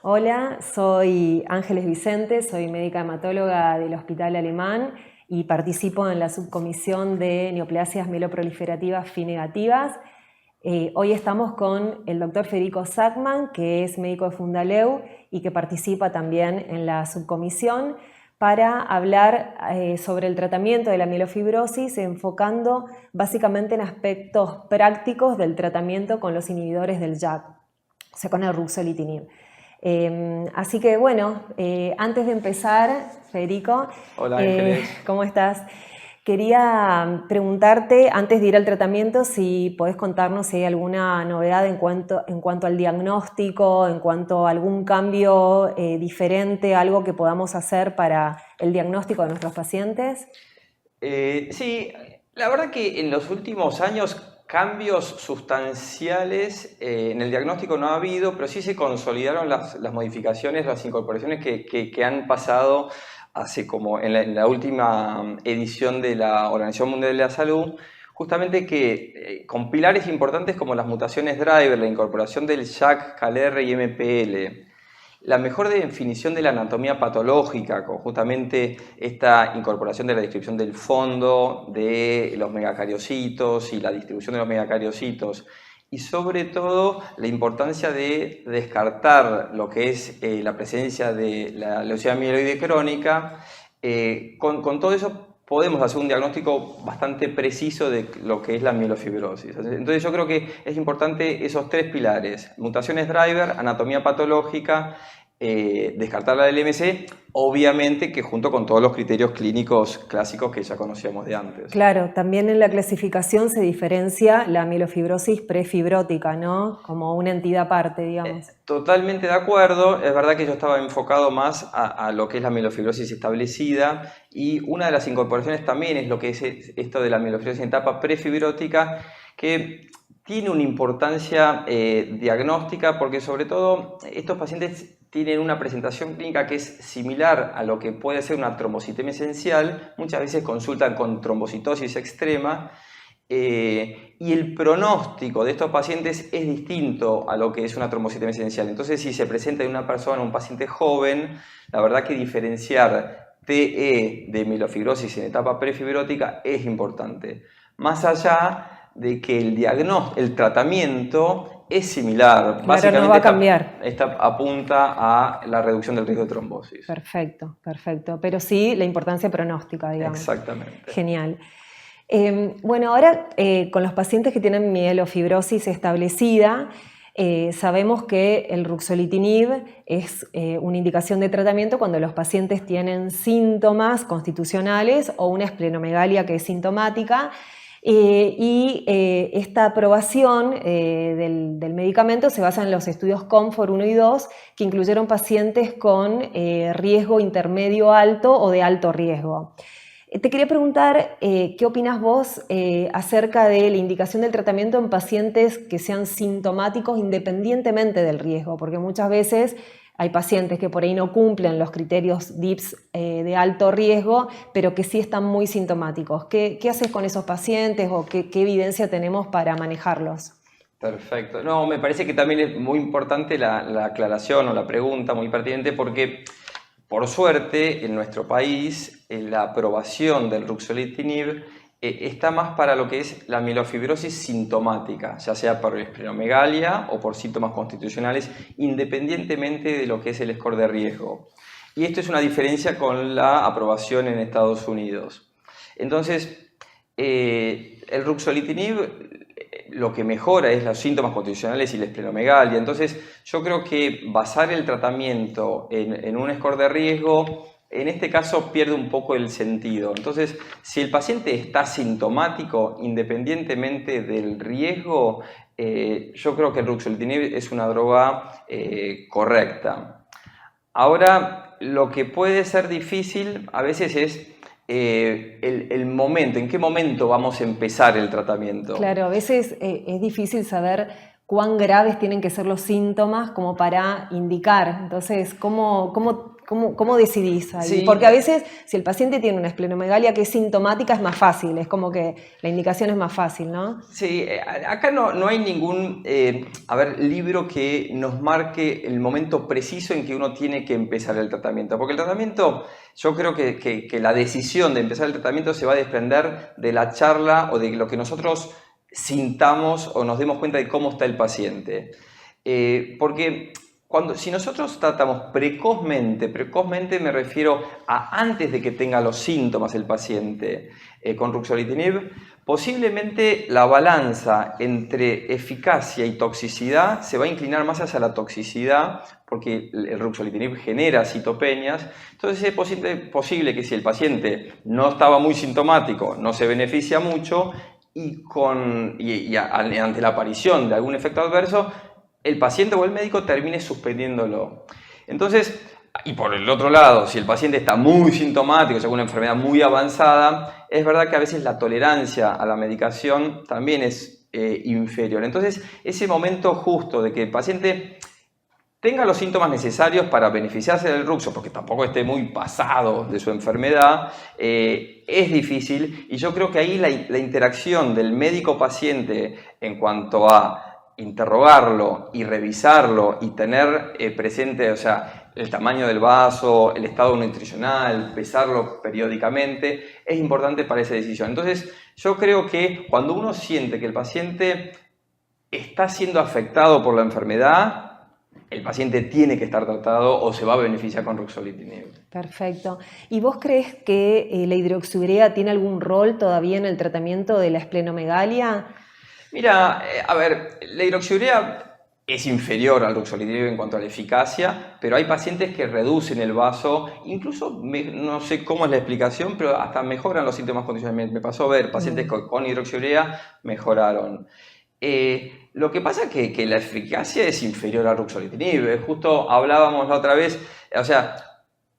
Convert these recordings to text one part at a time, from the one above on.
Hola, soy Ángeles Vicente, soy médica hematóloga del Hospital Alemán y participo en la subcomisión de neoplasias mieloproliferativas Phi negativas. Hoy estamos con el doctor Federico Sackmann, que es médico de Fundaleu y que participa también en la subcomisión para hablar sobre el tratamiento de la mielofibrosis, enfocando básicamente en aspectos prácticos del tratamiento con los inhibidores del JAK, o sea, con el ruxolitinib. Así que bueno, antes de empezar, Federico, Hola Ángeles. ¿cómo estás? Quería preguntarte, antes de ir al tratamiento, si podés contarnos si hay alguna novedad en cuanto al diagnóstico, en cuanto a algún cambio diferente, algo que podamos hacer para el diagnóstico de nuestros pacientes. Sí, la verdad que en los últimos años cambios sustanciales en el diagnóstico no ha habido, pero sí se consolidaron las modificaciones, las incorporaciones que han pasado hace como en la última edición de la Organización Mundial de la Salud, justamente que con pilares importantes como las mutaciones driver, la incorporación del JAK, CALR y MPL, la mejor definición de la anatomía patológica, con justamente esta incorporación de la descripción del fondo, de los megacariocitos y la distribución de los megacariocitos, y sobre todo la importancia de descartar lo que es la presencia de la leucemia mieloide crónica. Con todo eso podemos hacer un diagnóstico bastante preciso de lo que es la mielofibrosis. Entonces yo creo que es importante esos tres pilares: mutaciones driver, anatomía patológica, descartar la LMC, obviamente que junto con todos los criterios clínicos clásicos que ya conocíamos de antes. Claro, también en la clasificación se diferencia la mielofibrosis prefibrótica, ¿no? Como una entidad aparte, digamos. Totalmente de acuerdo. Es verdad que yo estaba enfocado más a lo que es la mielofibrosis establecida, y una de las incorporaciones también es lo que es esto de la mielofibrosis en etapa prefibrótica, que tiene una importancia diagnóstica porque sobre todo estos pacientes tienen una presentación clínica que es similar a lo que puede ser una trombocitemia esencial. Muchas veces consultan con trombocitosis extrema, y el pronóstico de estos pacientes es distinto a lo que es una trombocitemia esencial. Entonces, si se presenta en una persona, un paciente joven, la verdad que diferenciar TE de mielofibrosis en etapa prefibrótica es importante. Más allá de que el tratamiento es similar. Claro, Básicamente no va a cambiar. esta apunta a la reducción del riesgo de trombosis. Perfecto, perfecto. Pero sí la importancia pronóstica, digamos. Exactamente. Genial. Bueno, ahora con los pacientes que tienen mielofibrosis establecida, sabemos que el ruxolitinib es una indicación de tratamiento cuando los pacientes tienen síntomas constitucionales o una esplenomegalia que es sintomática. Esta aprobación del medicamento se basa en los estudios COMFORT 1 y 2, que incluyeron pacientes con riesgo intermedio alto o de alto riesgo. Te quería preguntar, ¿qué opinas vos acerca de la indicación del tratamiento en pacientes que sean sintomáticos independientemente del riesgo? Porque muchas veces hay pacientes que por ahí no cumplen los criterios DIPS de alto riesgo, pero que sí están muy sintomáticos. ¿Qué haces con esos pacientes o qué evidencia tenemos para manejarlos? Perfecto. No, me parece que también es muy importante la aclaración o la pregunta, muy pertinente, porque por suerte en nuestro país la aprobación del ruxolitinib está más para lo que es la mielofibrosis sintomática, ya sea por esplenomegalia o por síntomas constitucionales, independientemente de lo que es el score de riesgo. Y esto es una diferencia con la aprobación en Estados Unidos. Entonces, el ruxolitinib lo que mejora es los síntomas constitucionales y la esplenomegalia. Entonces, yo creo que basar el tratamiento en un score de riesgo, en este caso pierde un poco el sentido. Entonces, si el paciente está sintomático, independientemente del riesgo, yo creo que el ruxolitinib es una droga correcta. Ahora, lo que puede ser difícil a veces es el momento, en qué momento vamos a empezar el tratamiento. Claro, a veces es difícil saber cuán graves tienen que ser los síntomas como para indicar. Entonces, ¿cómo decidís ahí? Sí. Porque a veces, si el paciente tiene una esplenomegalia que es sintomática, es más fácil, es como que la indicación es más fácil, ¿no? Sí, acá no hay ningún libro que nos marque el momento preciso en que uno tiene que empezar el tratamiento. Porque el tratamiento, yo creo que la decisión de empezar el tratamiento se va a desprender de la charla o de lo que nosotros sintamos o nos demos cuenta de cómo está el paciente. Porque si nosotros tratamos precozmente me refiero a antes de que tenga los síntomas el paciente con ruxolitinib, posiblemente la balanza entre eficacia y toxicidad se va a inclinar más hacia la toxicidad porque el ruxolitinib genera citopenias. Entonces es posible que si el paciente no estaba muy sintomático, no se beneficia mucho y ante la aparición de algún efecto adverso, el paciente o el médico termine suspendiéndolo. Entonces, y por el otro lado, si el paciente está muy sintomático, o sea, una enfermedad muy avanzada, es verdad que a veces la tolerancia a la medicación también es inferior. Entonces, ese momento justo de que el paciente tenga los síntomas necesarios para beneficiarse del ruxo, porque tampoco esté muy pasado de su enfermedad, es difícil. Y yo creo que ahí la interacción del médico-paciente en cuanto a interrogarlo y revisarlo y tener presente, o sea, el tamaño del vaso, el estado nutricional, pesarlo periódicamente, es importante para esa decisión. Entonces, yo creo que cuando uno siente que el paciente está siendo afectado por la enfermedad, el paciente tiene que estar tratado o se va a beneficiar con ruxolitinib. Perfecto. ¿Y vos crees que la hidroxiurea tiene algún rol todavía en el tratamiento de la esplenomegalia? Mira, la hidroxiurea es inferior al ruxolitinib en cuanto a la eficacia, pero hay pacientes que reducen el vaso, incluso no sé cómo es la explicación, pero hasta mejoran los síntomas condicionales. Me pasó a ver pacientes con hidroxiurea mejoraron. Lo que pasa es que la eficacia es inferior al ruxolitinib. Justo hablábamos la otra vez, o sea,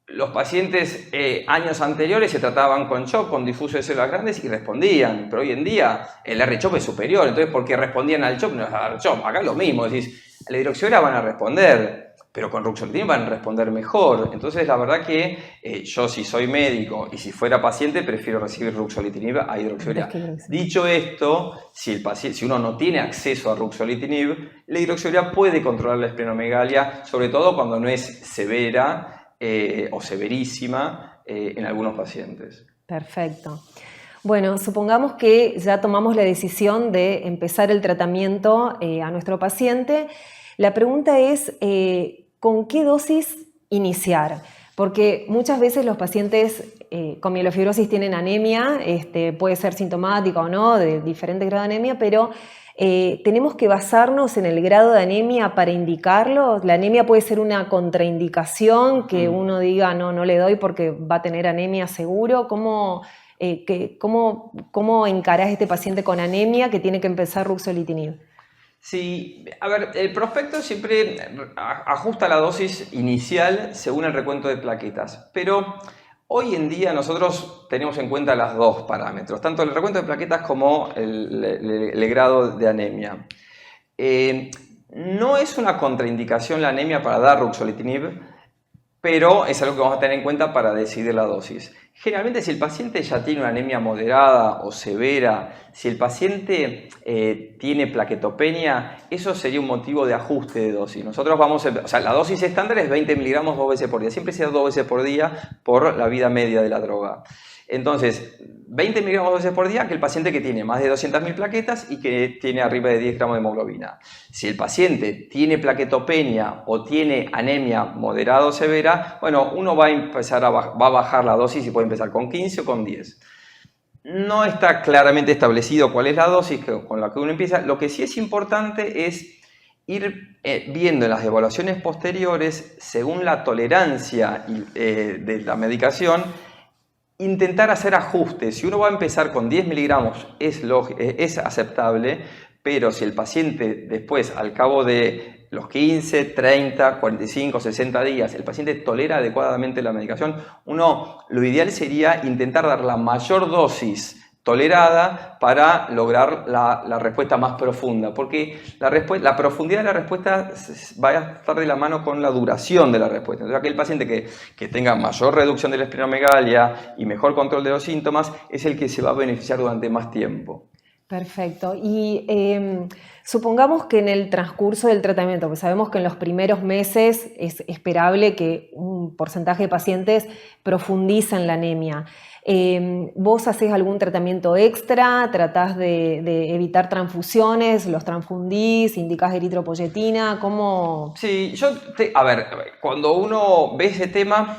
los pacientes años anteriores se trataban con CHOP, con difuso de células grandes y respondían, pero hoy en día el R-CHOP es superior, entonces ¿por qué respondían al CHOP? No es al CHOP, acá es lo mismo, decís, a la hidroxiurea van a responder, pero con ruxolitinib van a responder mejor. Entonces la verdad que yo si soy médico y si fuera paciente prefiero recibir ruxolitinib a hidroxiurea. Dicho esto, si uno no tiene acceso a ruxolitinib, la hidroxiurea puede controlar la esplenomegalia, sobre todo cuando no es severa, o severísima en algunos pacientes. Perfecto. Bueno, supongamos que ya tomamos la decisión de empezar el tratamiento a nuestro paciente. La pregunta es, ¿con qué dosis iniciar? Porque muchas veces los pacientes con mielofibrosis tienen anemia, puede ser sintomática o no, de diferente grado de anemia, pero ¿tenemos que basarnos en el grado de anemia para indicarlo? ¿La anemia puede ser una contraindicación que uno diga no le doy porque va a tener anemia seguro? ¿Cómo encarás a este paciente con anemia que tiene que empezar ruxolitinib? Sí, el prospecto siempre ajusta la dosis inicial según el recuento de plaquetas, pero hoy en día nosotros tenemos en cuenta los dos parámetros, tanto el recuento de plaquetas como el grado de anemia. No es una contraindicación la anemia para dar ruxolitinib, pero es algo que vamos a tener en cuenta para decidir la dosis. Generalmente si el paciente ya tiene una anemia moderada o severa, si el paciente tiene plaquetopenia, eso sería un motivo de ajuste de dosis. Nosotros la dosis estándar es 20 miligramos 2 veces por día, siempre se da 2 veces por día por la vida media de la droga. Entonces, 20 miligramos 2 veces por día que el paciente que tiene más de 200.000 plaquetas y que tiene arriba de 10 gramos de hemoglobina. Si el paciente tiene plaquetopenia o tiene anemia moderada o severa, bueno, uno va a bajar la dosis y puede empezar con 15 o con 10. No está claramente establecido cuál es la dosis con la que uno empieza. Lo que sí es importante es ir viendo en las evaluaciones posteriores, según la tolerancia de la medicación, intentar hacer ajustes. Si uno va a empezar con 10 miligramos es aceptable, pero si el paciente después, al cabo de los 15, 30, 45, 60 días, el paciente tolera adecuadamente la medicación, lo ideal sería intentar dar la mayor dosis tolerada para lograr la respuesta más profunda, porque la profundidad de la respuesta va a estar de la mano con la duración de la respuesta. Entonces, aquel paciente que tenga mayor reducción de la esplenomegalia y mejor control de los síntomas es el que se va a beneficiar durante más tiempo. Perfecto. Y supongamos que en el transcurso del tratamiento, pues sabemos que en los primeros meses es esperable que un porcentaje de pacientes profundicen la anemia. ¿Vos hacés algún tratamiento extra? ¿Tratás de evitar transfusiones? ¿Los transfundís? ¿Indicás eritropoyetina? ¿Cómo? Sí, a ver, cuando uno ve ese tema,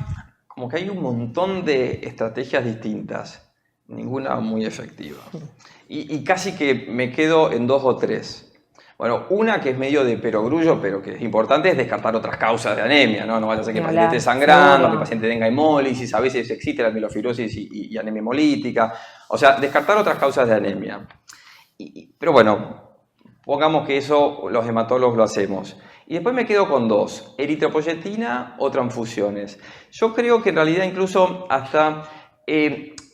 como que hay un montón de estrategias distintas, ninguna muy efectiva. Y casi que me quedo en 2 o 3. Bueno, una que es medio de perogrullo, pero que es importante, es descartar otras causas de anemia, ¿no? No vaya a ser que el paciente esté sangrando, que el paciente tenga hemólisis, a veces existe la mielofibrosis y anemia hemolítica. O sea, descartar otras causas de anemia. Pero bueno, pongamos que eso los hematólogos lo hacemos. Y después me quedo con 2, eritropoyetina o transfusiones. Yo creo que en realidad incluso hasta...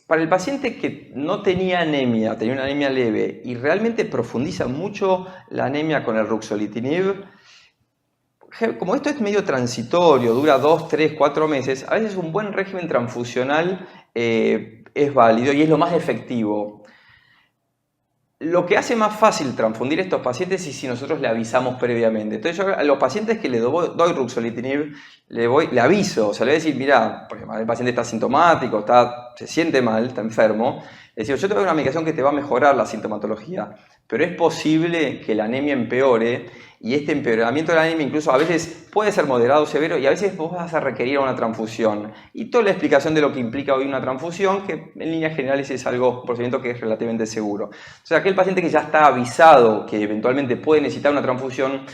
para el paciente que no tenía anemia, tenía una anemia leve y realmente profundiza mucho la anemia con el ruxolitinib, como esto es medio transitorio, dura 2, 3, 4 meses, a veces un buen régimen transfusional es válido y es lo más efectivo. Lo que hace más fácil transfundir estos pacientes es si nosotros le avisamos previamente. Entonces yo a los pacientes que le doy ruxolitinib, le aviso, o sea, le voy a decir, mira, porque el paciente está sintomático, se siente mal, está enfermo. Le digo, yo te doy una medicación que te va a mejorar la sintomatología, pero es posible que la anemia empeore y este empeoramiento de la anemia incluso a veces puede ser moderado o severo y a veces vos vas a requerir una transfusión. Y toda la explicación de lo que implica hoy una transfusión, que en líneas generales es un procedimiento que es relativamente seguro. O sea, aquel paciente que ya está avisado que eventualmente puede necesitar una transfusión,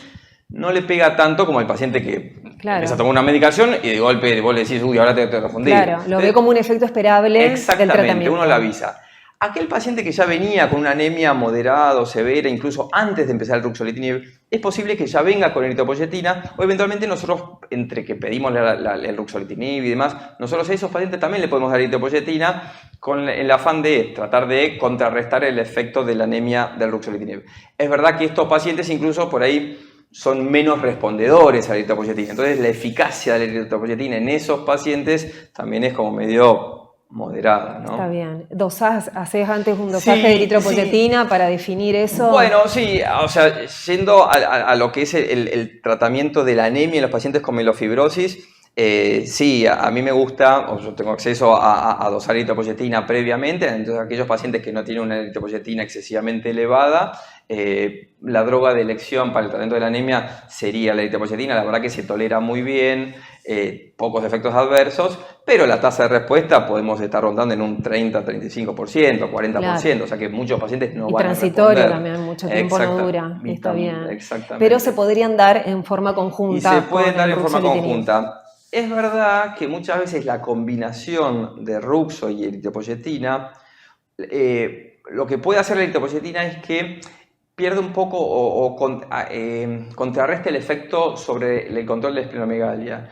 no le pega tanto como el paciente que empieza a tomar una medicación y de golpe vos le decís, uy, ahora te transfundí. Claro, lo ve como un efecto esperable del tratamiento. Exactamente, uno le avisa. Aquel paciente que ya venía con una anemia moderada o severa, incluso antes de empezar el ruxolitinib, es posible que ya venga con eritropoyetina o eventualmente nosotros, entre que pedimos el ruxolitinib y demás, nosotros a esos pacientes también le podemos dar eritropoyetina con el afán de tratar de contrarrestar el efecto de la anemia del ruxolitinib. Es verdad que estos pacientes incluso por ahí son menos respondedores a la eritropoyetina, entonces la eficacia de la eritropoyetina en esos pacientes también es como medio moderada, ¿no? Está bien. ¿Hacés antes un dosaje de eritropoyetina para definir eso? Bueno, sí, o sea, yendo a lo que es el tratamiento de la anemia en los pacientes con mielofibrosis, sí, a mí me gusta, o yo tengo acceso a dosar eritropoyetina previamente, entonces aquellos pacientes que no tienen una eritropoyetina excesivamente elevada, la droga de elección para el tratamiento de la anemia sería la eritropoyetina, la verdad que se tolera muy bien, pocos efectos adversos, pero la tasa de respuesta podemos estar rondando en un 30, 35%, 40%, claro. O sea que muchos pacientes no van a responder. Y transitorio también, mucho tiempo no dura, está bien. Exactamente. Pero se podrían dar en forma conjunta. Y se pueden dar en forma conjunta. Es verdad que muchas veces la combinación de ruxo y eritropoyetina, lo que puede hacer la eritropoyetina es que pierde un poco o contrarresta el efecto sobre el control de la esplenomegalia.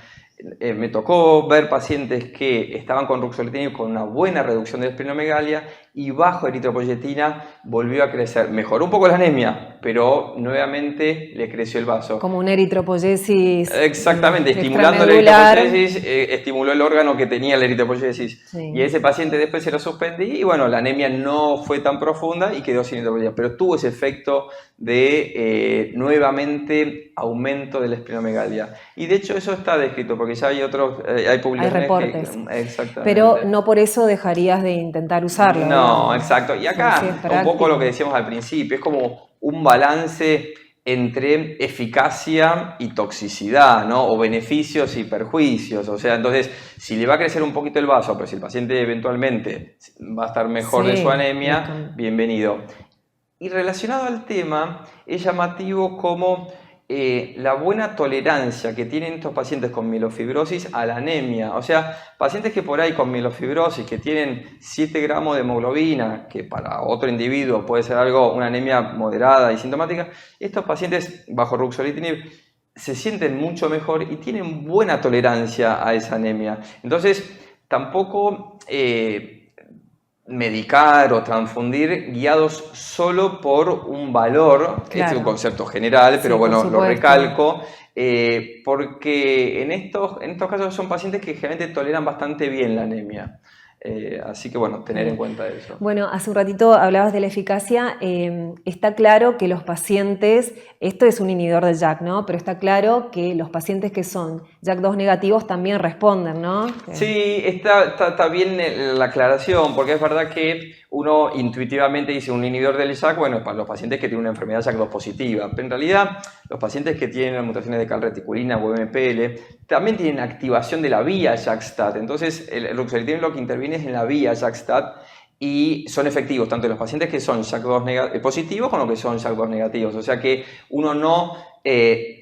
Me tocó ver pacientes que estaban con ruxolitinib con una buena reducción de la esplenomegalia y bajo eritropoyetina volvió a crecer. Mejoró un poco la anemia, pero nuevamente le creció el vaso. Como una eritropoyesis. Exactamente, estimulando la eritropoyesis, estimuló el órgano que tenía la eritropoyesis. Sí. Y ese paciente después se lo suspendí y bueno, la anemia no fue tan profunda y quedó sin eritropoyesis, pero tuvo ese efecto de nuevamente aumento de la esplenomegalia. Y de hecho eso está descrito porque ya hay otros, hay publicaciones. Hay reportes. Exactamente. Pero no por eso dejarías de intentar usarlo. No, exacto. Y acá un poco lo que decíamos al principio, es como un balance entre eficacia y toxicidad, ¿no? O beneficios y perjuicios. O sea, entonces, si le va a crecer un poquito el vaso, pero si el paciente eventualmente va a estar mejor de su anemia, bienvenido. Y relacionado al tema, es llamativo como la buena tolerancia que tienen estos pacientes con mielofibrosis a la anemia. O sea, pacientes que por ahí con mielofibrosis, que tienen 7 gramos de hemoglobina, que para otro individuo puede ser una anemia moderada y sintomática, estos pacientes bajo ruxolitinib se sienten mucho mejor y tienen buena tolerancia a esa anemia. Entonces, tampoco medicar o transfundir guiados solo por un valor, Claro. este es un concepto general, pero Sí, por bueno, lo supuesto. recalco, porque en estos casos son pacientes que generalmente toleran bastante bien la anemia. Así que bueno, tener en cuenta eso. Bueno, hace un ratito hablabas de la eficacia. Está claro que los pacientes, esto es un inhibidor del JAK, ¿no? Pero está claro que los pacientes que son JAK2 negativos también responden, ¿no? Sí, está bien la aclaración, porque es verdad que uno intuitivamente dice un inhibidor del JAK, bueno, para los pacientes que tienen una enfermedad JAK2 positiva, pero en realidad los pacientes que tienen mutaciones de calreticulina o MPL también tienen activación de la vía JAK-STAT, entonces el ruxolitinib lo que interviene es en la vía JAK-STAT y son efectivos tanto en los pacientes que son JAK2 positivos como los que son JAK2 negativos, o sea que uno no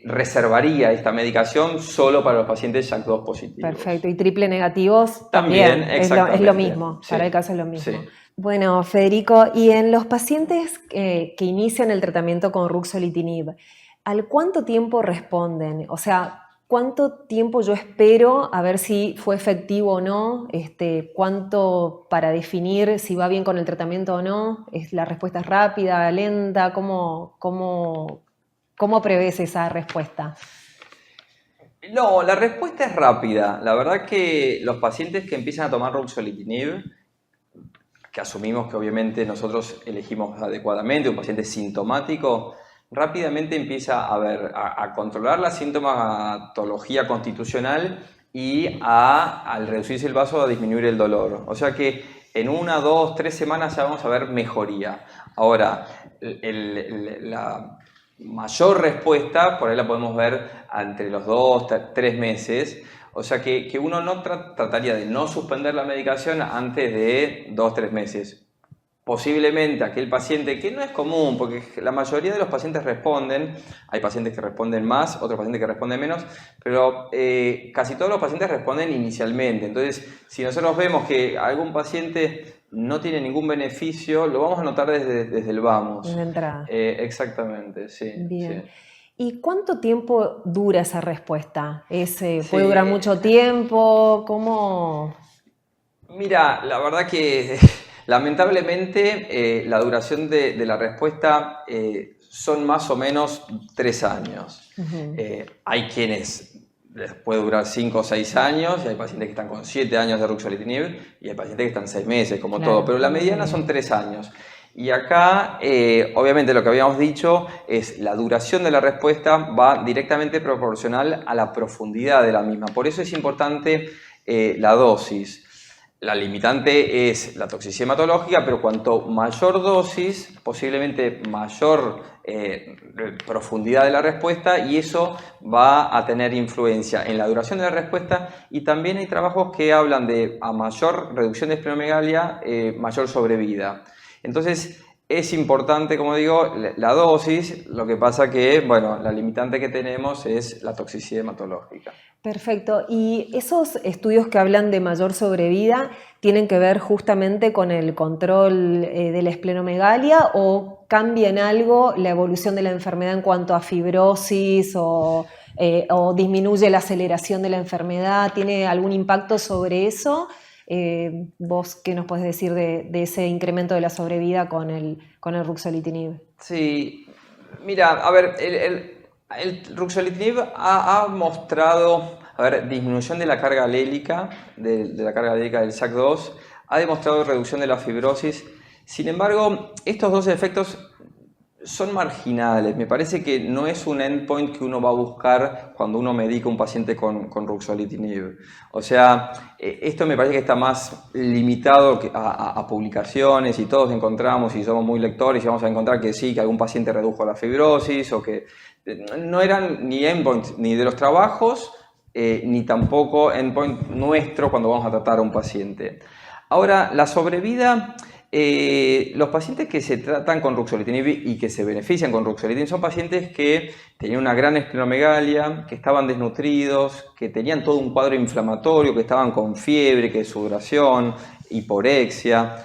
reservaría esta medicación solo para los pacientes JAK2 positivos. Perfecto, y triple negativos también, es lo mismo, sí, para el caso es lo mismo. Sí. Bueno, Federico, y en los pacientes que inician el tratamiento con ruxolitinib, ¿al cuánto tiempo responden? O sea, ¿cuánto tiempo yo espero a ver si fue efectivo o no? ¿Cuánto para definir si va bien con el tratamiento o no? ¿La respuesta es rápida, lenta? ¿Cómo prevés esa respuesta? No, la respuesta es rápida. La verdad que los pacientes que empiezan a tomar ruxolitinib, que asumimos que obviamente nosotros elegimos adecuadamente, un paciente sintomático, rápidamente empieza a controlar la sintomatología constitucional y al reducirse el vaso a disminuir el dolor. O sea que en 1, 2, 3 semanas ya vamos a ver mejoría. Ahora, la mayor respuesta, por ahí la podemos ver entre los 2, 3 meses, o sea que uno no trataría de no suspender la medicación antes de 2, 3 meses. Posiblemente aquel paciente, que no es común, porque la mayoría de los pacientes responden, hay pacientes que responden más, otros pacientes que responden menos, pero casi todos los pacientes responden inicialmente. Entonces, si nosotros vemos que algún paciente no tiene ningún beneficio, lo vamos a notar desde el vamos. De entrada. Exactamente, sí. Bien. Sí. ¿Y cuánto tiempo dura esa respuesta? ¿Puede durar mucho tiempo? ¿Cómo? Mira, la verdad que lamentablemente la duración de la respuesta son más o menos 3 años. Hay quienes les puede durar 5 o 6 años, y hay pacientes que están con 7 años de ruxolitinib y hay pacientes que están 6 meses, como Claro. todo, pero la mediana son 3 años. Y acá, obviamente lo que habíamos dicho es la duración de la respuesta va directamente proporcional a la profundidad de la misma. Por eso es importante la dosis. La limitante es la toxicidad hematológica, pero cuanto mayor dosis, posiblemente mayor profundidad de la respuesta, y eso va a tener influencia en la duración de la respuesta. Y también hay trabajos que hablan de a mayor reducción de esplenomegalia, mayor sobrevida. Entonces es importante, como digo, la dosis, lo que pasa que, bueno, la limitante que tenemos es la toxicidad hematológica. Perfecto. ¿Y esos estudios que hablan de mayor sobrevida tienen que ver justamente con el control de la esplenomegalia o cambia en algo la evolución de la enfermedad en cuanto a fibrosis o disminuye la aceleración de la enfermedad? ¿Tiene algún impacto sobre eso? ¿Vos qué nos podés decir de ese incremento de la sobrevida con el ruxolitinib? Sí, mira, a ver, el ruxolitinib ha mostrado, disminución de la carga alélica, de la carga alélica del JAK2, ha demostrado reducción de la fibrosis. Sin embargo, estos dos efectos son marginales. Me parece que no es un endpoint que uno va a buscar cuando uno medica a un paciente con ruxolitinib. O sea, esto me parece que está más limitado a publicaciones, y todos encontramos, y somos muy lectores, y vamos a encontrar que sí, que algún paciente redujo la fibrosis, o que no eran ni endpoint ni de los trabajos, ni tampoco endpoint nuestro cuando vamos a tratar a un paciente. Ahora, la sobrevida... los pacientes que se tratan con ruxolitinib y que se benefician con ruxolitinib son pacientes que tenían una gran esplenomegalia, que estaban desnutridos, que tenían todo un cuadro inflamatorio, que estaban con fiebre, que sudoración, hiporexia.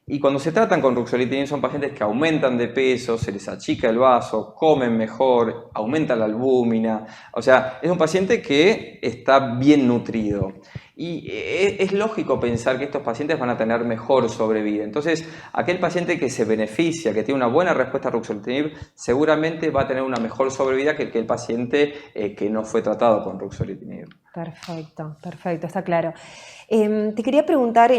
Y cuando se tratan con ruxolitinib son pacientes que aumentan de peso, se les achica el vaso, comen mejor, aumenta la albúmina. O sea, es un paciente que está bien nutrido. Y es lógico pensar que estos pacientes van a tener mejor sobrevida. Entonces, aquel paciente que se beneficia, que tiene una buena respuesta a ruxolitinib, seguramente va a tener una mejor sobrevida que el paciente que no fue tratado con ruxolitinib. Perfecto, perfecto, está claro. Te quería preguntar,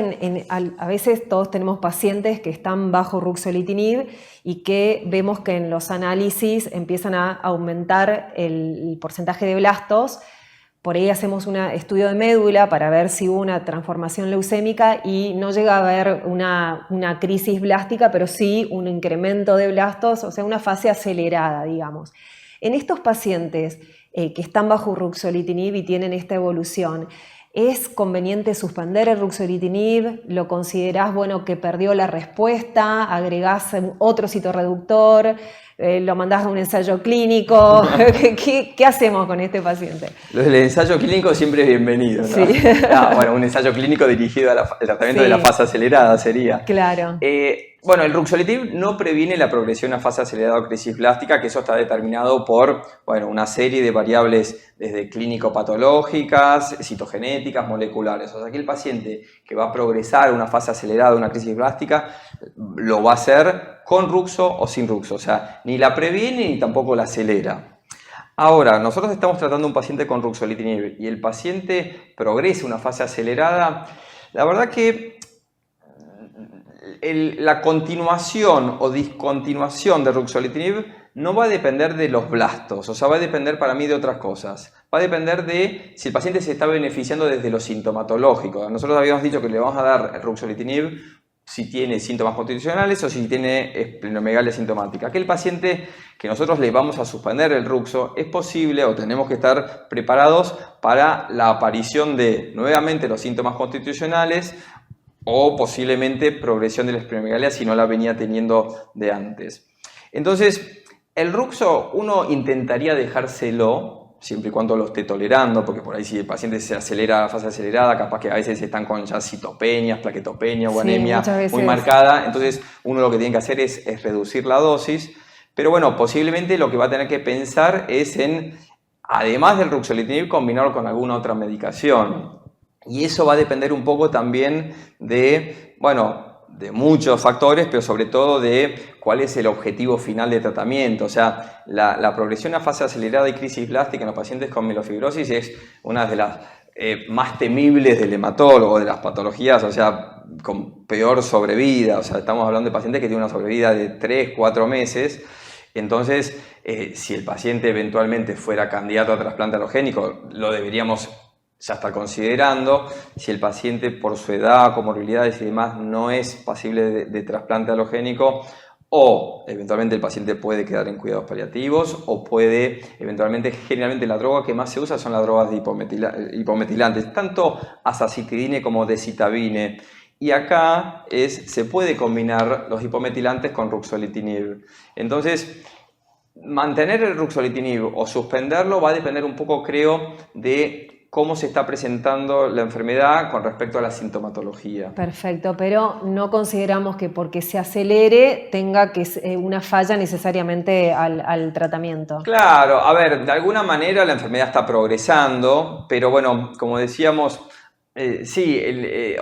a veces todos tenemos pacientes que están bajo ruxolitinib y que vemos que en los análisis empiezan a aumentar el porcentaje de blastos. Por ahí hacemos un estudio de médula para ver si hubo una transformación leucémica y no llega a haber una crisis blástica, pero sí un incremento de blastos, o sea, una fase acelerada, digamos. En estos pacientes que están bajo ruxolitinib y tienen esta evolución, ¿es conveniente suspender el ruxolitinib? ¿Lo considerás, bueno, que perdió la respuesta? ¿Agregás otro citorreductor? ¿Lo mandás a un ensayo clínico? ¿Qué hacemos con este paciente? El ensayo clínico siempre es bienvenido, ¿no? Sí. Bueno, un ensayo clínico dirigido al tratamiento de la fase acelerada sería. Claro. Bueno, el ruxolitinib no previene la progresión a fase acelerada o crisis blástica, que eso está determinado por, bueno, una serie de variables desde clínico-patológicas, citogenéticas, moleculares. O sea, que el paciente que va a progresar a una fase acelerada o una crisis blástica lo va a hacer con ruxo o sin ruxo. O sea, ni la previene ni tampoco la acelera. Ahora, nosotros estamos tratando un paciente con ruxolitinib y el paciente progresa a una fase acelerada. La verdad que la continuación o discontinuación de ruxolitinib no va a depender de los blastos, o sea, va a depender para mí de otras cosas. Va a depender de si el paciente se está beneficiando desde lo sintomatológico. Nosotros habíamos dicho que le vamos a dar ruxolitinib si tiene síntomas constitucionales o si tiene esplenomegalia sintomática. Aquel paciente que nosotros le vamos a suspender el ruxo, es posible o tenemos que estar preparados para la aparición de nuevamente los síntomas constitucionales o posiblemente progresión de la esplenomegalia si no la venía teniendo de antes. Entonces, el ruxo uno intentaría dejárselo, siempre y cuando lo esté tolerando, porque por ahí si el paciente se acelera a la fase acelerada, capaz que a veces están con ya citopenias, plaquetopenia o anemia muy marcada, entonces uno lo que tiene que hacer es reducir la dosis, pero bueno, posiblemente lo que va a tener que pensar es en, además del ruxolitinib, combinarlo con alguna otra medicación. Y eso va a depender un poco también de, bueno, de muchos factores, pero sobre todo de cuál es el objetivo final de tratamiento. O sea, la progresión a fase acelerada y crisis blástica en los pacientes con mielofibrosis es una de las más temibles del hematólogo, de las patologías, o sea, con peor sobrevida. O sea, estamos hablando de pacientes que tienen una sobrevida de 3, 4 meses. Entonces, si el paciente eventualmente fuera candidato a trasplante alogénico, lo deberíamos ya estar considerando. Si el paciente por su edad, comorbilidades y demás no es pasible de trasplante alogénico, o eventualmente el paciente puede quedar en cuidados paliativos o puede eventualmente, generalmente la droga que más se usa son las drogas de hipometilantes, tanto azacitidine como decitabine. Y acá se puede combinar los hipometilantes con ruxolitinib. Entonces, mantener el ruxolitinib o suspenderlo va a depender un poco, creo, de cómo se está presentando la enfermedad con respecto a la sintomatología. Perfecto, pero no consideramos que porque se acelere tenga que una falla necesariamente al tratamiento. Claro, a ver, de alguna manera la enfermedad está progresando, pero bueno, como decíamos, sí,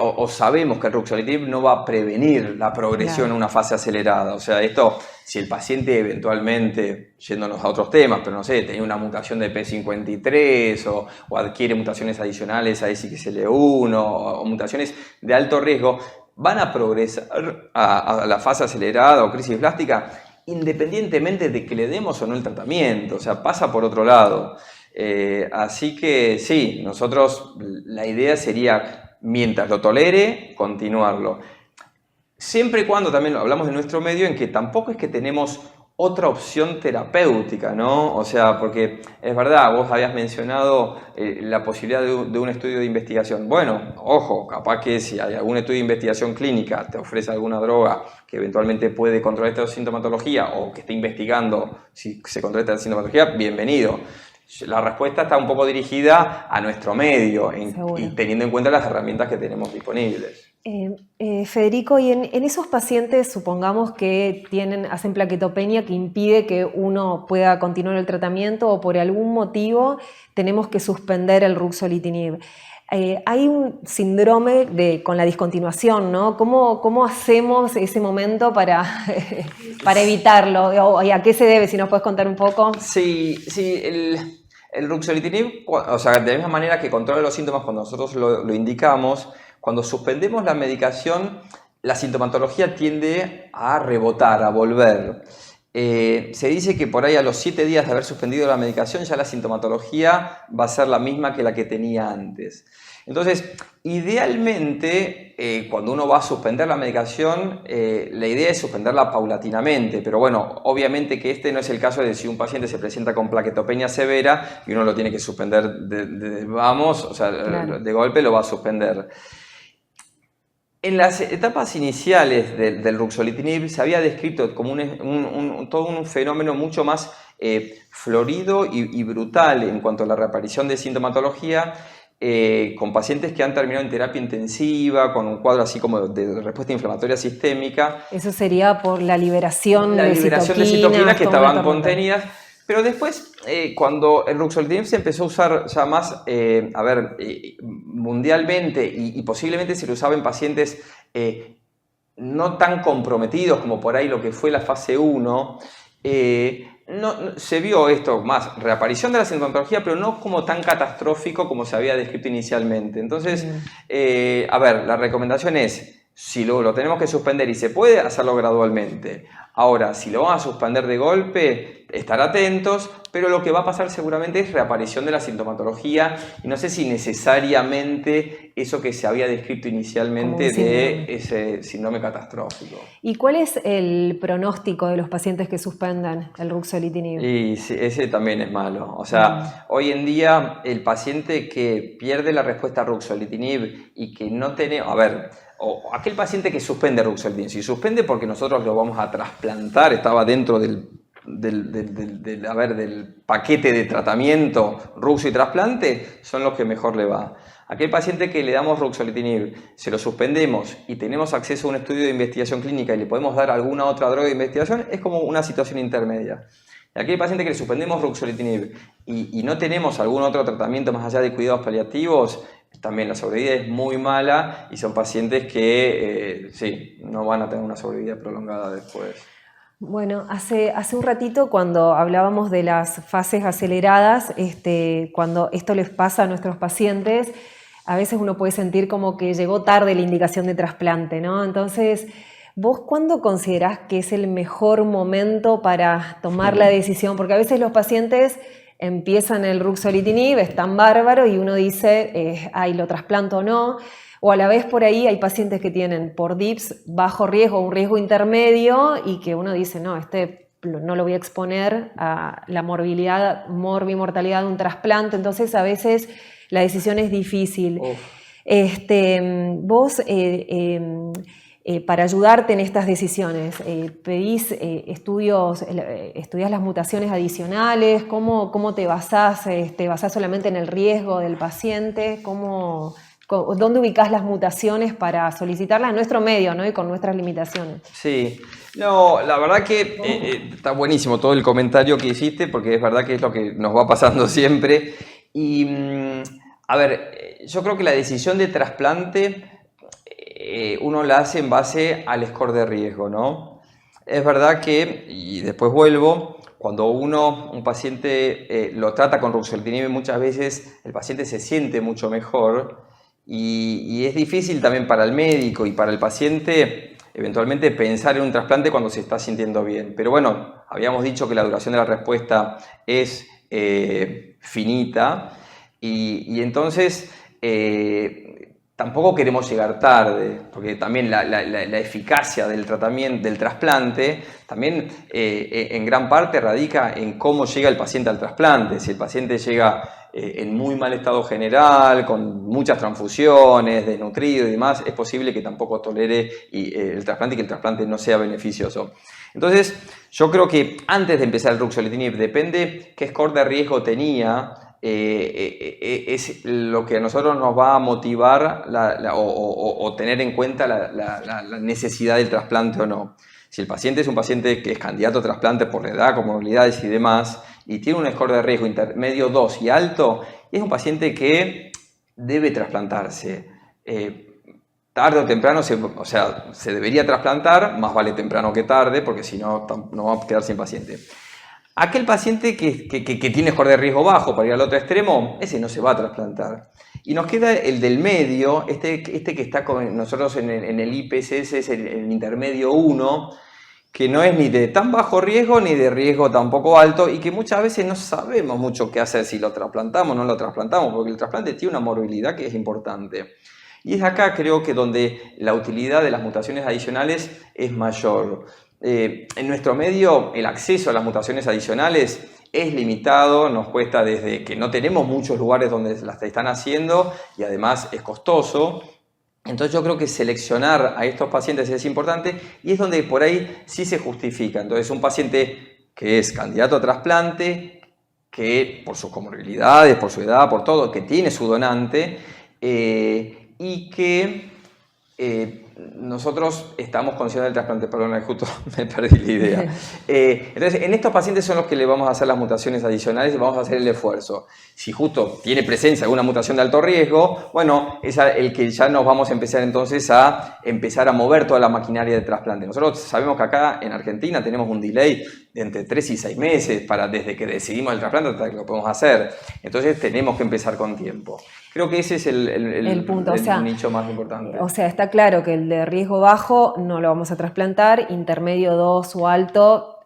o sabemos que el ruxolitinib no va a prevenir la progresión en una fase acelerada. O sea, esto, si el paciente eventualmente, yéndonos a otros temas, pero no sé, tenía una mutación de P53 o adquiere mutaciones adicionales a SXL1 o mutaciones de alto riesgo, van a progresar a la fase acelerada o crisis blástica independientemente de que le demos o no el tratamiento. O sea, pasa por otro lado. Así que sí, nosotros la idea sería, mientras lo tolere, continuarlo. Siempre y cuando también hablamos de nuestro medio en que tampoco es que tenemos otra opción terapéutica, ¿no? O sea, porque es verdad, vos habías mencionado la posibilidad de un estudio de investigación. Bueno, ojo, capaz que si hay algún estudio de investigación clínica, te ofrece alguna droga que eventualmente puede controlar esta sintomatología o que esté investigando si se controla esta sintomatología, bienvenido. La respuesta está un poco dirigida a nuestro medio y teniendo en cuenta las herramientas que tenemos disponibles. Federico, y en esos pacientes, supongamos que hacen plaquetopenia que impide que uno pueda continuar el tratamiento o por algún motivo tenemos que suspender el ruxolitinib. Hay un síndrome con la discontinuación, ¿no? ¿Cómo hacemos ese momento para evitarlo? ¿Y a qué se debe? Si nos puedes contar un poco. Sí, el ruxolitinib, o sea, de la misma manera que controla los síntomas cuando nosotros lo indicamos, cuando suspendemos la medicación, la sintomatología tiende a rebotar, a volver. Se dice que por ahí a los 7 días de haber suspendido la medicación ya la sintomatología va a ser la misma que la que tenía antes. Entonces, idealmente, cuando uno va a suspender la medicación, la idea es suspenderla paulatinamente, pero bueno, obviamente que este no es el caso de si un paciente se presenta con plaquetopenia severa y uno lo tiene que suspender o sea, claro, de golpe lo va a suspender. En las etapas iniciales del ruxolitinib se había descrito como todo un fenómeno mucho más florido y brutal en cuanto a la reaparición de sintomatología, con pacientes que han terminado en terapia intensiva, con un cuadro así como de respuesta inflamatoria sistémica. Eso sería por la liberación de citoquinas que estaban contenidas. Pero después, cuando el ruxolitinib se empezó a usar ya más, mundialmente y posiblemente se lo usaba en pacientes no tan comprometidos como por ahí lo que fue la fase 1, se vio esto más, reaparición de la sintomatología, pero no como tan catastrófico como se había descrito inicialmente. Entonces, la recomendación es, si lo tenemos que suspender y se puede, hacerlo gradualmente. Ahora, si lo vamos a suspender de golpe, estar atentos, pero lo que va a pasar seguramente es reaparición de la sintomatología y no sé si necesariamente eso que se había descrito inicialmente de ese síndrome catastrófico. ¿Y cuál es el pronóstico de los pacientes que suspendan el ruxolitinib? Y sí, ese también es malo. O sea, hoy en día el paciente que pierde la respuesta a ruxolitinib y que no tiene... o aquel paciente que suspende ruxolitinib, si suspende porque nosotros lo vamos a trasplantar, estaba dentro del paquete de tratamiento ruxo y trasplante, son los que mejor le va. Aquel paciente que le damos ruxolitinib, se lo suspendemos y tenemos acceso a un estudio de investigación clínica y le podemos dar alguna otra droga de investigación, es como una situación intermedia. Y aquel paciente que le suspendemos ruxolitinib y no tenemos algún otro tratamiento más allá de cuidados paliativos, también la sobrevida es muy mala y son pacientes que no van a tener una sobrevida prolongada después. Bueno, hace un ratito cuando hablábamos de las fases aceleradas, cuando esto les pasa a nuestros pacientes, a veces uno puede sentir como que llegó tarde la indicación de trasplante, ¿no? Entonces, ¿vos cuándo considerás que es el mejor momento para tomar la decisión? Porque a veces los pacientes empiezan el ruxolitinib, es tan bárbaro y uno dice, ¿lo trasplanto o no? O a la vez por ahí hay pacientes que tienen por DIPS bajo riesgo, un riesgo intermedio y que uno dice, no, no lo voy a exponer a la morbimortalidad de un trasplante. Entonces a veces la decisión es difícil. Vos, para ayudarte en estas decisiones, pedís estudiás las mutaciones adicionales, ¿cómo te basás? ¿Te basás solamente en el riesgo del paciente? ¿Dónde ubicás las mutaciones para solicitarlas en nuestro medio, ¿no? Y con nuestras limitaciones? Sí, no, la verdad que está buenísimo todo el comentario que hiciste, porque es verdad que es lo que nos va pasando siempre. Y, yo creo que la decisión de trasplante uno la hace en base al score de riesgo, ¿no? Es verdad que, y después vuelvo, cuando un paciente lo trata con ruxolitinib, muchas veces el paciente se siente mucho mejor. Y es difícil también para el médico y para el paciente eventualmente pensar en un trasplante cuando se está sintiendo bien. Pero bueno, habíamos dicho que la duración de la respuesta es finita y entonces tampoco queremos llegar tarde, porque también la eficacia del tratamiento, del trasplante, también en gran parte radica en cómo llega el paciente al trasplante. Si el paciente llega en muy mal estado general, con muchas transfusiones, desnutrido y demás, es posible que tampoco tolere el trasplante y que el trasplante no sea beneficioso. Entonces, yo creo que antes de empezar el ruxolitinib, depende qué score de riesgo tenía, es lo que a nosotros nos va a motivar o tener en cuenta la necesidad del trasplante o no. Si el paciente es un paciente que es candidato a trasplante por la edad, comorbilidades y demás, y tiene un score de riesgo intermedio 2 y alto, es un paciente que debe trasplantarse. Tarde o temprano, se debería trasplantar, más vale temprano que tarde, porque si no, no va a quedar sin paciente. Aquel paciente que tiene score de riesgo bajo, para ir al otro extremo, ese no se va a trasplantar. Y nos queda el del medio, este que está con nosotros en el IPSS, es el intermedio 1, que no es ni de tan bajo riesgo ni de riesgo tampoco alto, y que muchas veces no sabemos mucho qué hacer si lo trasplantamos o no lo trasplantamos, porque el trasplante tiene una morbilidad que es importante. Y es acá, creo que, donde la utilidad de las mutaciones adicionales es mayor. En nuestro medio, el acceso a las mutaciones adicionales es limitado, nos cuesta desde que no tenemos muchos lugares donde las están haciendo y además es costoso. Entonces yo creo que seleccionar a estos pacientes es importante y es donde por ahí sí se justifica. Entonces un paciente que es candidato a trasplante, que por sus comorbilidades, por su edad, por todo, que tiene su donante y que nosotros estamos considerando el trasplante, perdón, justo me perdí la idea. Entonces, en estos pacientes son los que le vamos a hacer las mutaciones adicionales y vamos a hacer el esfuerzo. Si justo tiene presencia alguna mutación de alto riesgo, bueno, es el que ya nos vamos a empezar entonces a mover toda la maquinaria de trasplante. Nosotros sabemos que acá en Argentina tenemos un delay de entre 3 y 6 meses desde que decidimos el trasplante hasta que lo podemos hacer. Entonces, tenemos que empezar con tiempo. Creo que ese es el punto, el nicho más importante. O sea, está claro que el de riesgo bajo no lo vamos a trasplantar, intermedio 2 o alto,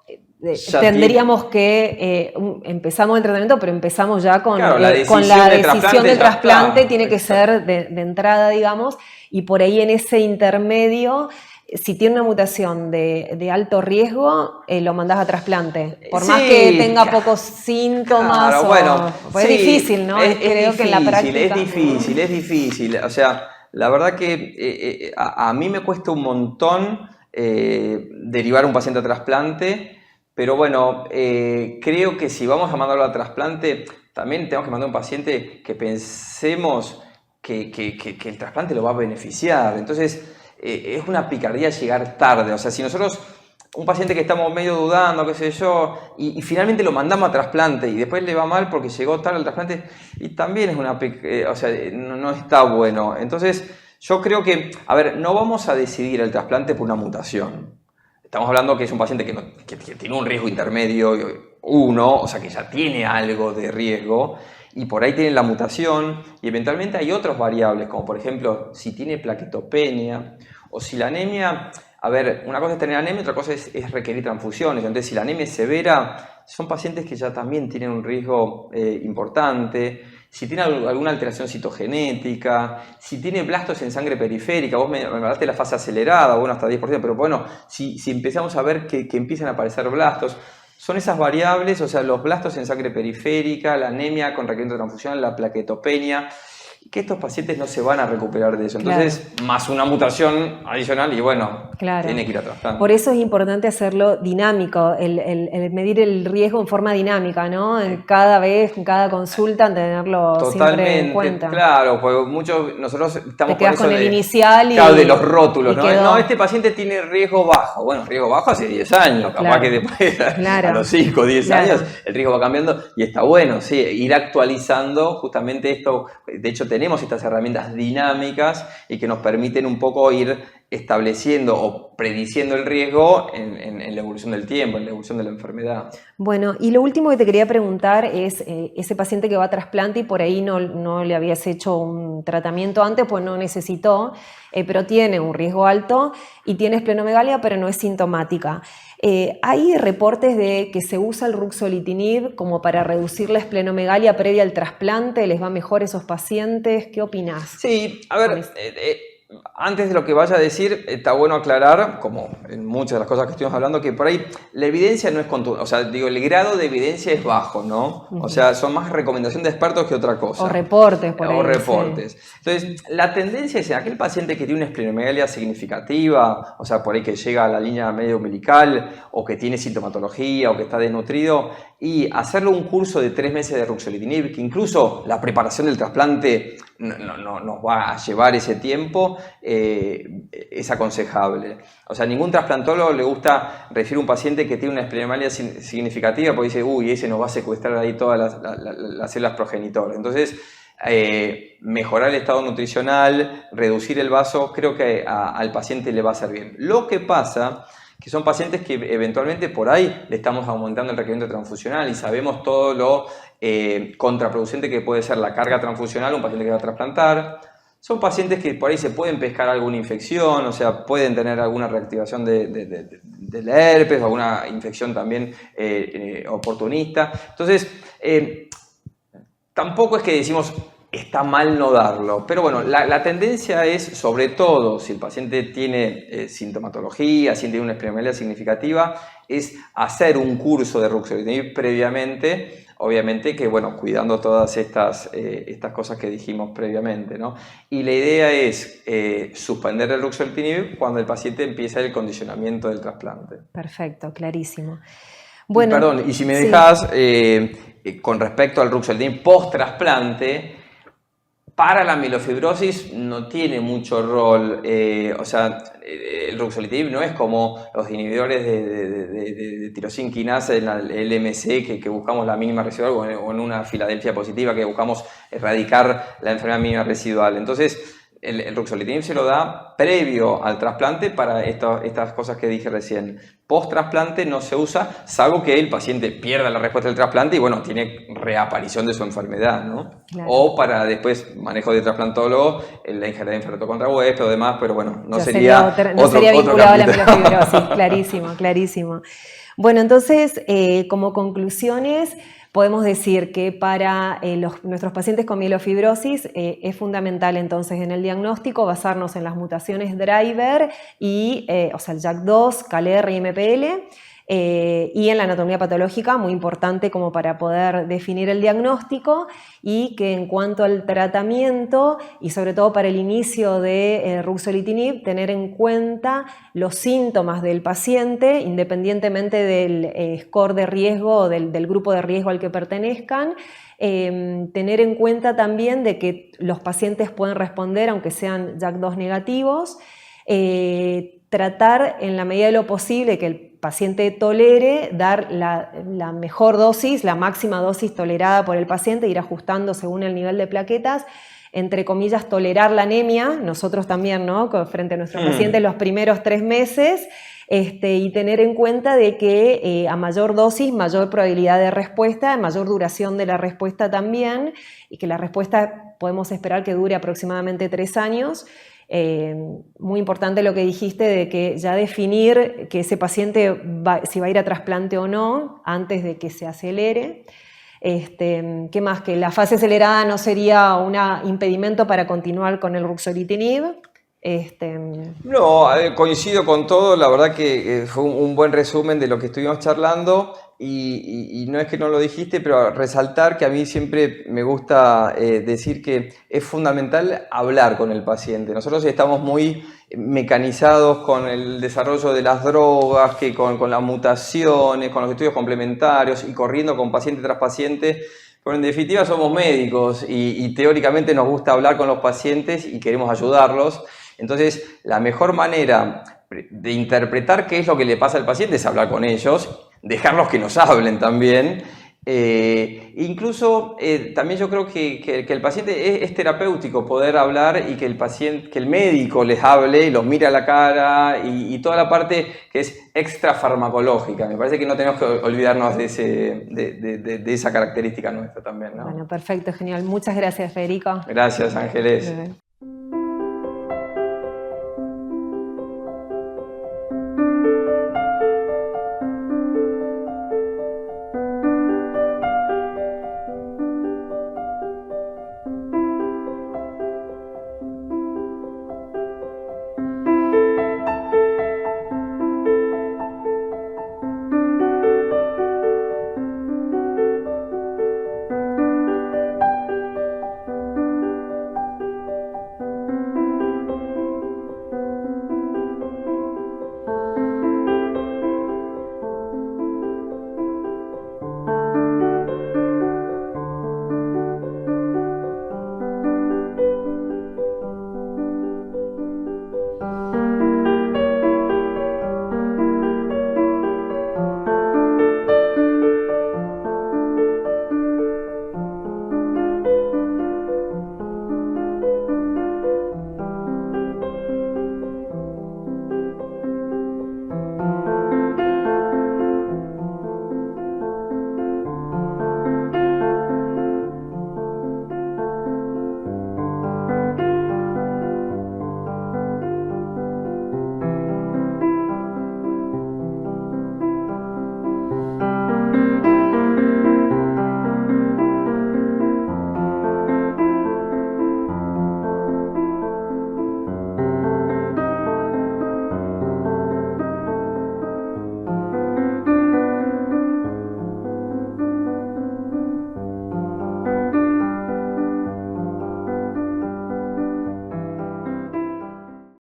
tendríamos que, empezamos el tratamiento, pero empezamos ya con la decisión del trasplante, tiene que ser de entrada, digamos, y por ahí en ese intermedio, si tiene una mutación de alto riesgo, lo mandás a trasplante. Por más que tenga pocos síntomas. Claro, es difícil, ¿no? Creo que en la práctica. Es difícil. O sea, la verdad que a mí me cuesta un montón derivar a un paciente a trasplante, pero bueno, creo que si vamos a mandarlo a trasplante, también tenemos que mandar a un paciente que pensemos que el trasplante lo va a beneficiar. Entonces, es una picardía llegar tarde. O sea, si nosotros, un paciente que estamos medio dudando, qué sé yo, y finalmente lo mandamos a trasplante y después le va mal porque llegó tarde al trasplante, y también es no está bueno. Entonces, yo creo que, no vamos a decidir el trasplante por una mutación. Estamos hablando que es un paciente que tiene un riesgo intermedio 1, o sea que ya tiene algo de riesgo, y por ahí tiene la mutación, y eventualmente hay otras variables, como por ejemplo, si tiene plaquetopenia, o si la anemia, una cosa es tener anemia, otra cosa es requerir transfusiones. Entonces, si la anemia es severa, son pacientes que ya también tienen un riesgo importante. Si tiene alguna alteración citogenética, si tiene blastos en sangre periférica, vos me hablaste de la fase acelerada, bueno, hasta 10%, pero bueno, si empezamos a ver que empiezan a aparecer blastos, son esas variables, o sea, los blastos en sangre periférica, la anemia con requerimiento de transfusión, la plaquetopenia, que estos pacientes no se van a recuperar de eso. Entonces, más una mutación adicional y bueno, tiene que ir a trasplante. Por eso es importante hacerlo dinámico, el medir el riesgo en forma dinámica, ¿no? Cada vez, en cada consulta, tenerlo siempre en cuenta. Claro, porque nosotros estamos con eso el inicial de los rótulos, ¿no? No, este paciente tiene riesgo bajo. Bueno, riesgo bajo hace 10 años, capaz que después a los 5 o 10 años el riesgo va cambiando y está bueno, sí, ir actualizando justamente esto. De hecho, tenemos estas herramientas dinámicas y que nos permiten un poco ir estableciendo o prediciendo el riesgo en la evolución del tiempo, en la evolución de la enfermedad. Bueno, y lo último que te quería preguntar es ese paciente que va a trasplante y por ahí no le habías hecho un tratamiento antes, pues no necesitó, pero tiene un riesgo alto y tiene esplenomegalia, pero no es sintomática. Hay reportes de que se usa el ruxolitinib como para reducir la esplenomegalia previa al trasplante, ¿les va mejor a esos pacientes? ¿Qué opinás? Sí, antes de lo que vaya a decir, está bueno aclarar, como en muchas de las cosas que estuvimos hablando, que por ahí la evidencia no es contundente. O sea, el grado de evidencia es bajo, ¿no? O sea, son más recomendación de expertos que otra cosa. O reportes, por ahí. O reportes. Sí. Entonces, la tendencia es en aquel paciente que tiene una esplenomegalia significativa, o sea, por ahí que llega a la línea medio umbilical, o que tiene sintomatología, o que está desnutrido, y hacerle un curso de 3 meses de ruxolitinib, que incluso la preparación del trasplante nos va a llevar ese tiempo, es aconsejable. O sea, ningún trasplantólogo le gusta recibir a un paciente que tiene una esplenomegalia significativa porque dice, ese nos va a secuestrar ahí todas las células progenitoras. Entonces, mejorar el estado nutricional, reducir el vaso, creo que al paciente le va a hacer bien. Lo que pasa que son pacientes que eventualmente por ahí le estamos aumentando el requerimiento transfusional y sabemos todo lo contraproducente que puede ser la carga transfusional, un paciente que va a trasplantar. Son pacientes que por ahí se pueden pescar alguna infección, o sea, pueden tener alguna reactivación del herpes o alguna infección también oportunista. Entonces, tampoco es que decimos está mal no darlo, pero bueno, la tendencia es, sobre todo si el paciente tiene sintomatología, si tiene una esplenomegalia significativa, es hacer un curso de ruxolitinib previamente, obviamente que, bueno, cuidando todas estas cosas que dijimos previamente, ¿no? Y la idea es suspender el ruxolitinib cuando el paciente empieza el condicionamiento del trasplante. Perfecto, clarísimo. Bueno, perdón, y si me dejas, con respecto al ruxolitinib post-trasplante, para la mielofibrosis no tiene mucho rol, o sea, el ruxolitinib no es como los inhibidores de tirosina quinasa en el LMC que buscamos la mínima residual o en una Filadelfia positiva que buscamos erradicar la enfermedad mínima residual. Entonces, el ruxolitinib se lo da previo al trasplante para estas cosas que dije recién. Post-trasplante no se usa, salvo que el paciente pierda la respuesta del trasplante y, bueno, tiene reaparición de su enfermedad, ¿no? Claro. O para después, manejo de trasplantólogo, la injerencia de feto contra huésped o demás, pero bueno, no sería vinculado a la mielofibrosis. Clarísimo, clarísimo. Bueno, entonces, como conclusiones, podemos decir que para nuestros pacientes con mielofibrosis es fundamental entonces en el diagnóstico basarnos en las mutaciones driver y, o sea, el JAK2, KLR y MPL, y en la anatomía patológica, muy importante como para poder definir el diagnóstico, y que en cuanto al tratamiento y sobre todo para el inicio de ruxolitinib, tener en cuenta los síntomas del paciente independientemente del score de riesgo o del grupo de riesgo al que pertenezcan. Tener en cuenta también de que los pacientes pueden responder aunque sean JAK2 negativos, tratar en la medida de lo posible que el paciente tolere, dar la mejor dosis, la máxima dosis tolerada por el paciente, ir ajustando según el nivel de plaquetas, entre comillas, tolerar la anemia, nosotros también, ¿no? Frente a nuestros pacientes los primeros 3 meses, y tener en cuenta de que a mayor dosis, mayor probabilidad de respuesta, mayor duración de la respuesta también, y que la respuesta podemos esperar que dure aproximadamente 3 años. Muy importante lo que dijiste de que ya definir que ese paciente si va a ir a trasplante o no antes de que se acelere. ¿Qué más? Que la fase acelerada no sería un impedimento para continuar con el ruxolitinib. No, coincido con todo, la verdad que fue un buen resumen de lo que estuvimos charlando y no es que no lo dijiste, pero resaltar que a mí siempre me gusta decir que es fundamental hablar con el paciente. Nosotros estamos muy mecanizados con el desarrollo de las drogas, que con las mutaciones, con los estudios complementarios y corriendo con paciente tras paciente. Pero en definitiva somos médicos y teóricamente nos gusta hablar con los pacientes y queremos ayudarlos. Entonces, la mejor manera de interpretar qué es lo que le pasa al paciente es hablar con ellos, dejarlos que nos hablen también. Incluso también yo creo que el paciente es terapéutico poder hablar y que el médico les hable y los mire a la cara y toda la parte que es extra farmacológica. Me parece que no tenemos que olvidarnos de esa característica nuestra también, ¿no? Bueno, perfecto, genial. Muchas gracias, Federico. Gracias, Ángeles.